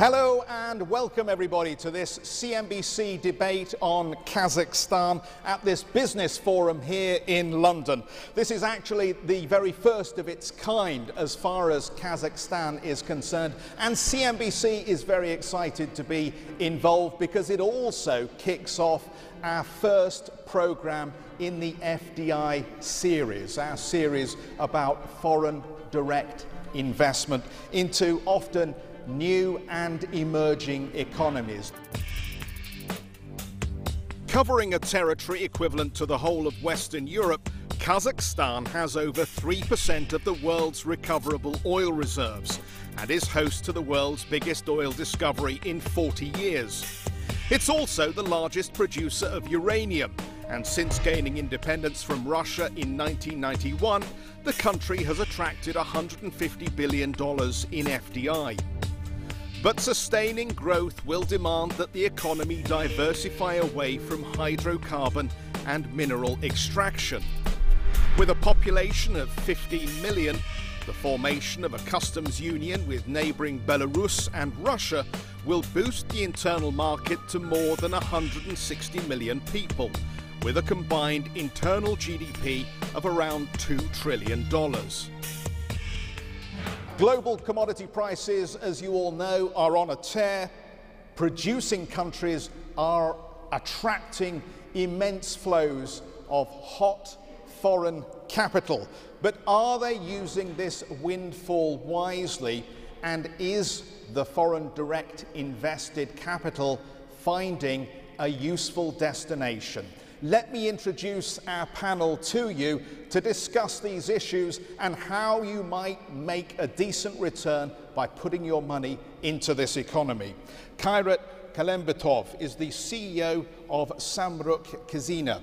Hello and welcome everybody to this CNBC debate on Kazakhstan at this business forum here in London. This is actually the very first of its kind as far as Kazakhstan is concerned, and CNBC is very excited to be involved because it also kicks off our first program in the FDI series, our series about foreign direct investment into often new and emerging economies. Covering a territory equivalent to the whole of Western Europe, Kazakhstan has over 3% of the world's recoverable oil reserves and is host to the world's biggest oil discovery in 40 years. It's also the largest producer of uranium, and since gaining independence from Russia in 1991, the country has attracted $150 billion in FDI. But sustaining growth will demand that the economy diversify away from hydrocarbon and mineral extraction. With a population of 15 million, the formation of a customs union with neighbouring Belarus and Russia will boost the internal market to more than 160 million people, with a combined internal GDP of around $2 trillion. Global commodity prices, as you all know, are on a tear. Producing countries are attracting immense flows of hot foreign capital. But are they using this windfall wisely? And is the foreign direct invested capital finding a useful destination? Let me introduce our panel to you to discuss these issues and how you might make a decent return by putting your money into this economy. Kairat Kalembetov is the CEO of Samruk Kazyna.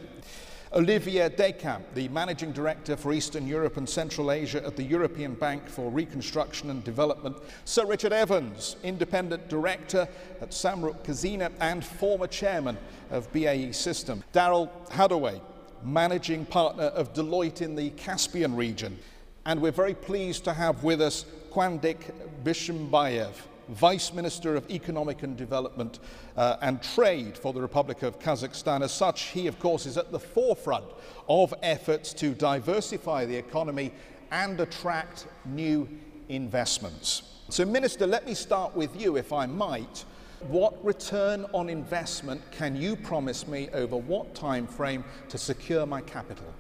Olivier Descamps, the Managing Director for Eastern Europe and Central Asia at the European Bank for Reconstruction and Development. Sir Richard Evans, Independent Director at Samruk Kazyna and former Chairman of BAE System. Daryl Hadaway, Managing Partner of Deloitte in the Caspian region. And we're very pleased to have with us Kwandik Bishimbayev, Vice Minister of Economic and Development and Trade for the Republic of Kazakhstan. As such, he, of course, is at the forefront of efforts to diversify the economy and attract new investments. So, Minister, let me start with you, if I might. What return on investment can you promise me over what time frame to secure my capital?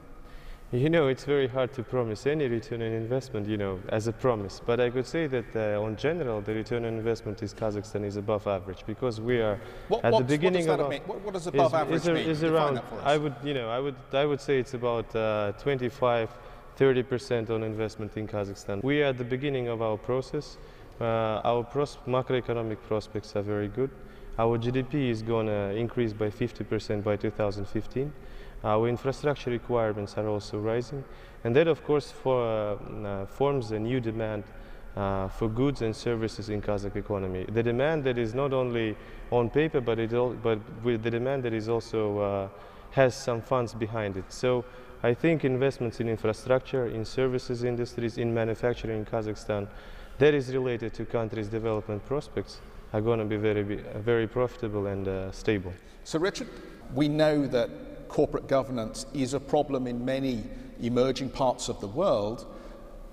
You know, it's very hard to promise any return on investment, as a promise. But I could say that, on general, the return on investment in Kazakhstan is above average because we are at the beginning of. What does above average mean? Is around. I would say it's about 25–30% on investment in Kazakhstan. We are at the beginning of our process. Our macroeconomic prospects are very good. Our GDP is going to increase by 50% by 2015. Our infrastructure requirements are also rising, and that, of course, forms a new demand for goods and services in Kazakh economy. The demand that is not only on paper, but with the demand that is also has some funds behind it. So I think investments in infrastructure, in services industries, in manufacturing in Kazakhstan, that is related to country's development prospects, are going to be very profitable and stable. So, Richard, we know that corporate governance is a problem in many emerging parts of the world,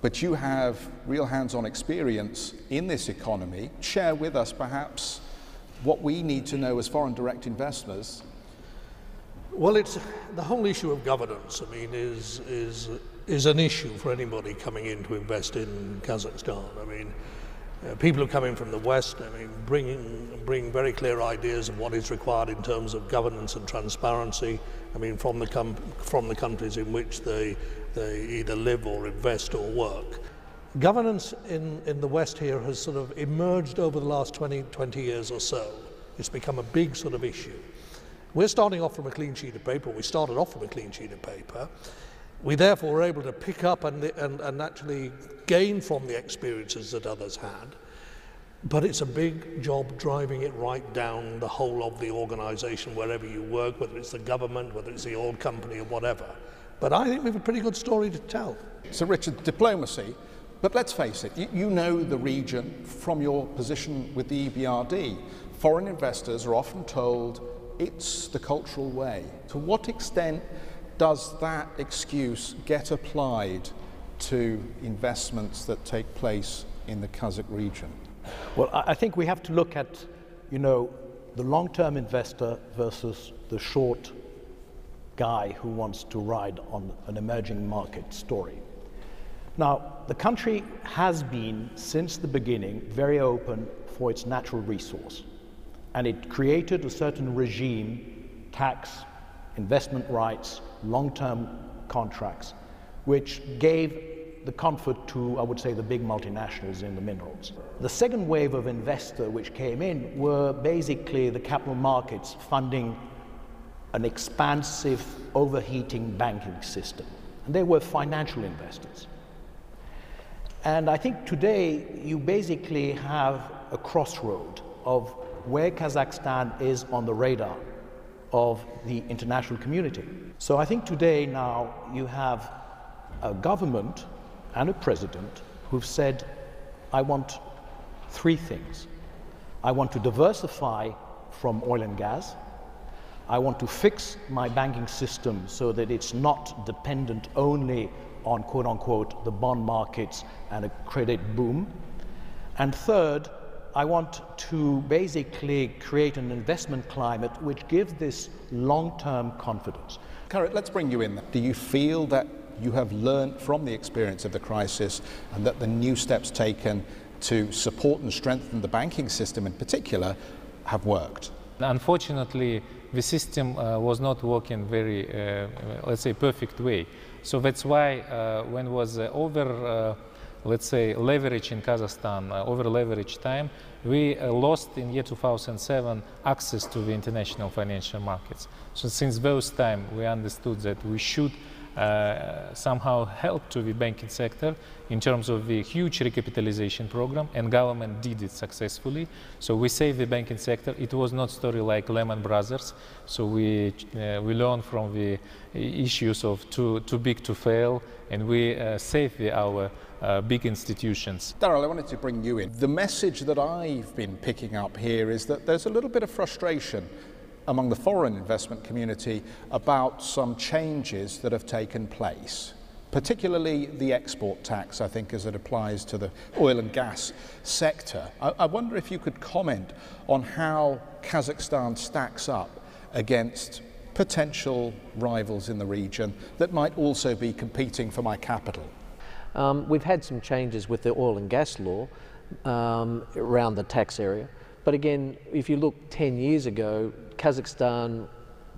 but you have real hands-on experience in this economy. Share with us perhaps what we need to know as foreign direct investors. Well, it's the whole issue of governance. I mean, is an issue for anybody coming in to invest in Kazakhstan. I mean, people who come in from the West, I mean, bring very clear ideas of what is required in terms of governance and transparency. I mean, from the countries in which they either live or invest or work. Governance in the West here has sort of emerged over the last 20 years or so. It's become a big sort of issue. We're starting off from a clean sheet of paper. We started off from a clean sheet of paper. We therefore were able to pick up and actually gain from the experiences that others had. But it's a big job driving it right down the whole of the organization, wherever you work, whether it's the government, whether it's the oil company or whatever. But I think we have a pretty good story to tell. So, Richard, diplomacy, But let's face it, you know the region from your position with the EBRD. Foreign investors are often told it's the cultural way. To what extent does that excuse get applied to investments that take place in the Kazakh region? Well, I think we have to look at, the long-term investor versus the short guy who wants to ride on an emerging market story. Now, the country has been, since the beginning, very open for its natural resource. And it created a certain regime, tax, investment rights, long-term contracts, which gave the comfort to, I would say, the big multinationals in the minerals. The second wave of investor which came in were basically the capital markets funding an expansive, overheating banking system. And they were financial investors. And I think today you basically have a crossroad of where Kazakhstan is on the radar of the international community. So I think today now you have a government and a president who've said, I want three things. I want to diversify from oil and gas. I want to fix my banking system so that it's not dependent only on, quote unquote, the bond markets and a credit boom. And third, I want to basically create an investment climate which gives this long-term confidence. Karat, let's bring you in. Do you feel that you have learned from the experience of the crisis and that the new steps taken to support and strengthen the banking system in particular have worked? Unfortunately, the system was not working very, let's say, perfect way. So that's why when was let's say, leverage in Kazakhstan, over leverage time, we lost in year 2007 access to the international financial markets. So since those time, we understood that we should somehow help to the banking sector in terms of the huge recapitalization program, and government did it successfully. So we saved the banking sector. It was not story like Lehman Brothers. So we learned from the issues of too big to fail, and we saved our big institutions. Daryl, I wanted to bring you in. The message that I've been picking up here is that there's a little bit of frustration among the foreign investment community about some changes that have taken place, particularly the export tax, I think, as it applies to the oil and gas sector. I wonder if you could comment on how Kazakhstan stacks up against potential rivals in the region that might also be competing for my capital. We've had some changes with the oil and gas law around the tax area. But again, if you look 10 years ago, Kazakhstan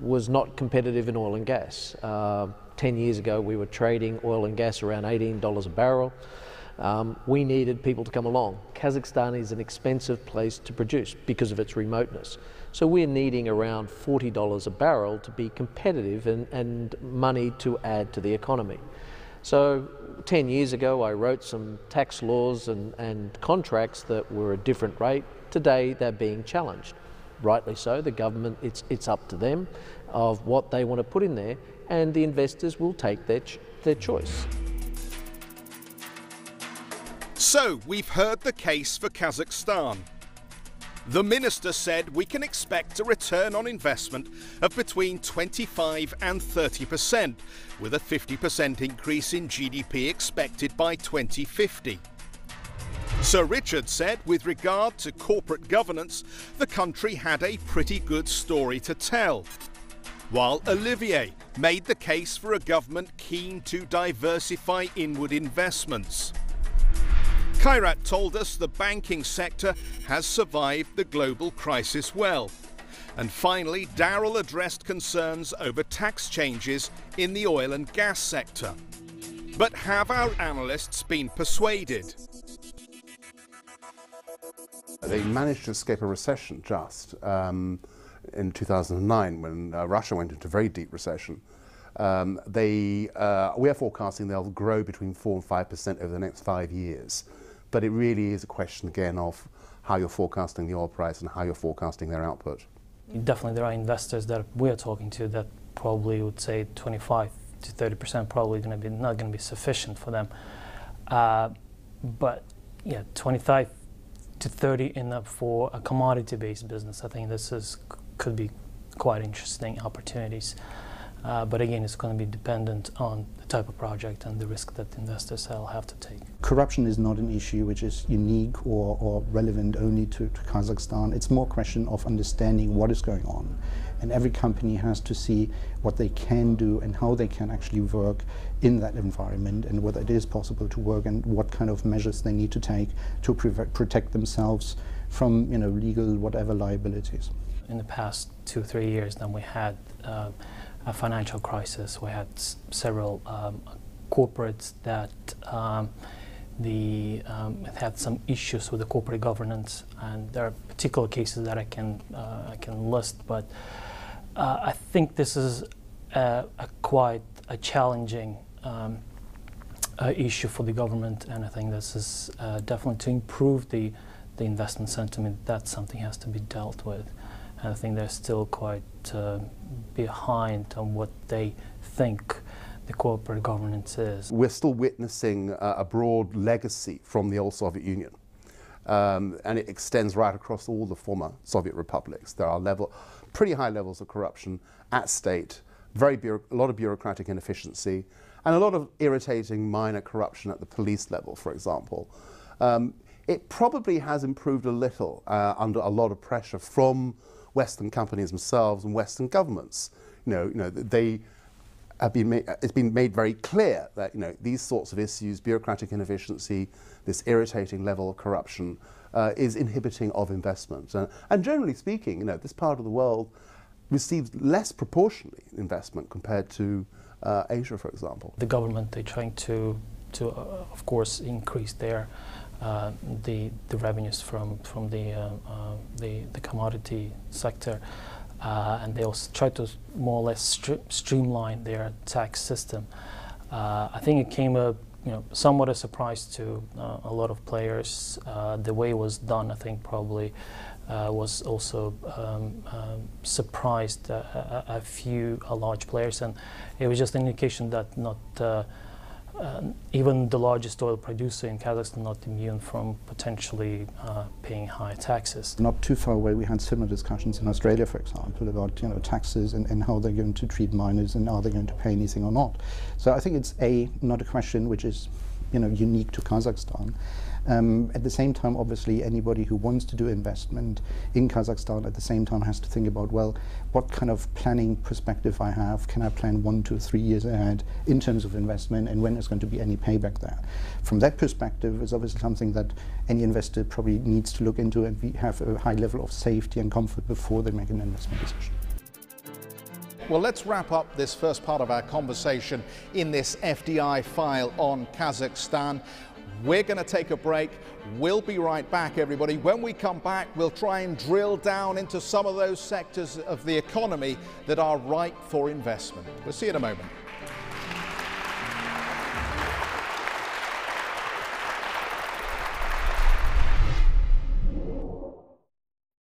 was not competitive in oil and gas. 10 years ago, we were trading oil and gas around $18 a barrel. We needed people to come along. Kazakhstan is an expensive place to produce because of its remoteness. So we're needing around $40 a barrel to be competitive and money to add to the economy. So 10 years ago, I wrote some tax laws and contracts that were a different rate. Today, they're being challenged. Rightly so, the government, it's up to them of what they want to put in there, and the investors will take their choice. So, we've heard the case for Kazakhstan. The minister said we can expect a return on investment of between 25 and 30%, with a 50% increase in GDP expected by 2050. Sir Richard said with regard to corporate governance, the country had a pretty good story to tell, while Olivier made the case for a government keen to diversify inward investments. Kairat told us the banking sector has survived the global crisis well. And finally, Daryl addressed concerns over tax changes in the oil and gas sector. But have our analysts been persuaded? They managed to escape a recession just in 2009 when Russia went into a very deep recession. We are forecasting they'll grow between 4 and 5% over the next 5 years. But it really is a question again of how you're forecasting the oil price and how you're forecasting their output. Definitely there are investors that we're talking to that probably would say 25 to 30% probably not going to be sufficient for them. but yeah, 25 to 30 enough for a commodity-based business. I think this could be quite interesting opportunities. But again, it's going to be dependent on the type of project and the risk that investors will have to take. Corruption is not an issue which is unique or relevant only to Kazakhstan. It's more a question of understanding what is going on. And every company has to see what they can do and how they can actually work in that environment, and whether it is possible to work, and what kind of measures they need to take to protect themselves from, you know, legal whatever liabilities. In the past 2-3 years, then we had a financial crisis. We had several corporates that had some issues with the corporate governance, and there are particular cases that I can list. But I think this is quite a challenging issue for the government, and I think this is definitely to improve the investment sentiment. That's something has to be dealt with. And I think they're still quite behind on what they think the corporate governance is. We're still witnessing a broad legacy from the old Soviet Union, and it extends right across all the former Soviet republics. There are pretty high levels of corruption at state, a lot of bureaucratic inefficiency, and a lot of irritating minor corruption at the police level, for example. It probably has improved a little under a lot of pressure from Western companies themselves and Western governments. You know, they have it's been made very clear that, you know, these sorts of issues, bureaucratic inefficiency, this irritating level of corruption, is inhibiting of investment. And generally speaking, you know, this part of the world receives less proportionally investment compared to Asia, for example. The government, they're trying to of course, increase their the revenues from the commodity sector, and they also try to more or less streamline their tax system. I think it came somewhat a surprise to a lot of players. The way it was done, I think, probably was also surprised a few large players, and it was just an indication that not even the largest oil producer in Kazakhstan not immune from potentially paying high taxes. Not too far away, we had similar discussions in Australia, for example, about, you know, taxes and how they're going to treat miners and are they going to pay anything or not. So I think it's not a question which is, you know, unique to Kazakhstan. At the same time, obviously, anybody who wants to do investment in Kazakhstan at the same time has to think about, well, what kind of planning perspective I have? Can I plan 1 to 3 years ahead in terms of investment, and when is going to be any payback there? From that perspective, it's obviously something that any investor probably needs to look into, and we have a high level of safety and comfort before they make an investment decision. Well, let's wrap up this first part of our conversation in this FDI file on Kazakhstan. We're going to take a break. We'll be right back, everybody. When we come back, we'll try and drill down into some of those sectors of the economy that are ripe for investment. We'll see you in a moment.